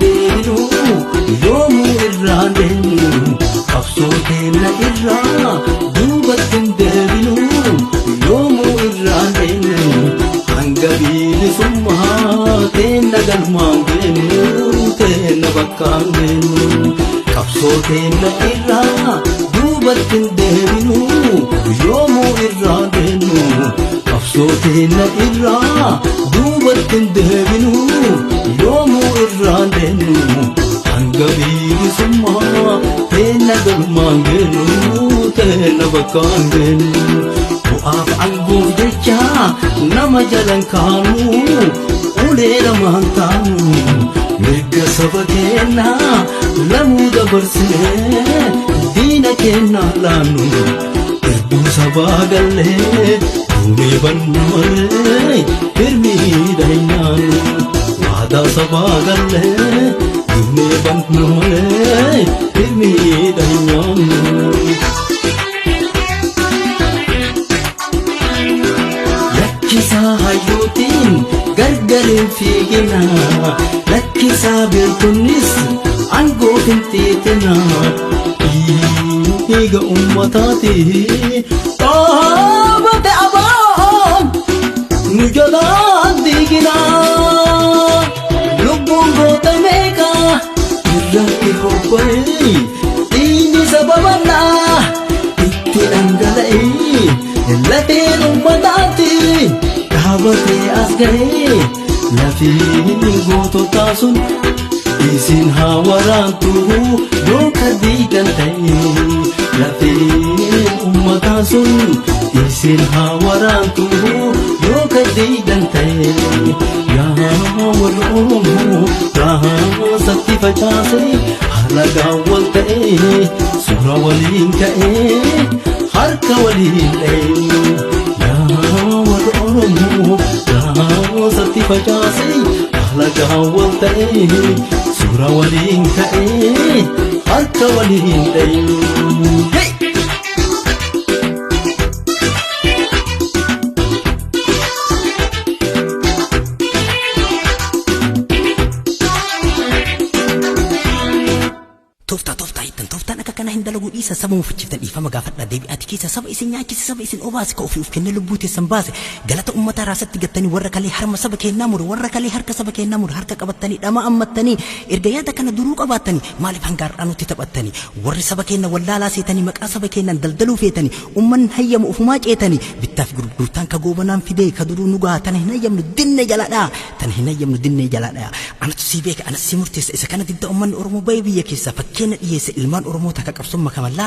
deebinu yoomu irraan deemnu qabsoo keenya irraa duubatti deebinu yoomu irraan deemnu hanga bilisummaa keenya galmaan geennu keenya bakkaan geennu qabsoo keenya irraa duubatti deebinu yoomu irraan deemnu qabsoo keenya irraa duubatti deebinu yoomu irraan deemnu hanga bilisummaa keenya galmaan geennu keenya bakkaan geennu bu'aaf angoof jecha nama jalan kaanu ulee lamaan taanu mirga saba keenya lamuu dabarsinee diina keenya laannu irbuu sabaa gallee duunee bannu malee hirmiidha hin nyaannu waadaa sabaa gallee duunee bannu malee hirmiidha hin nyaannu. Lakkisaa hayyootiin gargariin fiigina lakkisaa beekunnis aangoo hin xiixina dhiiga ummataati dhaabate abaan nu jalaan diigina lubbuun goota meeqa irratti hobba'e dhiigni sababannaa itti dhangala'e lafeen ummataati dhaabatee as ga'ee lafiin goototaa sun isin haa waraantu yoo ka diigan ta'e lafeen ummataa sun isin haa waraantu yoo ka diigan ta'e yaa warra Oromoo raasatti facaase halagaan wal ta'e suura waliin ka'ee harka waliin dha'e yaa warra Oromoo raasatti facaase halagaan wal ta'e suura waliin ka'ee harka waliin dha'e. Tooftaan akka kana hin dalagu dhiisa saba mufachiiftan dhiifama gaafadha deebi'aati keessa saba isin nyaachise saba isin obaase ka ofii of kennee lubbuu teessan baase galata uummataa raasatti gattanii warra kalee harma saba kennaa muru warra kalee harka saba kennaa muru harka qabattanii dhama ammattanii erga yaada kana duruu qabaattanii maaliif hangaarraa nutti taphattanii warri saba kenna wallaalaa seetanii maqaa saba kennan daldaluu feetanii ummanni hayyamu ofumaa ceetanii bittaaf gurgurtaan ka goobanaan fidee ka duruu nu gaha tana hin hayyamnu dinne jalaadha tana hin hayyamnu dinne jalaadha anatu si beeka anas si murteessa isa kana didda ummanni Oromoo baay'ee biyya keessa fakkeenya dhiyeessa ilmaan Oromoo takka qabsummaa kamallaa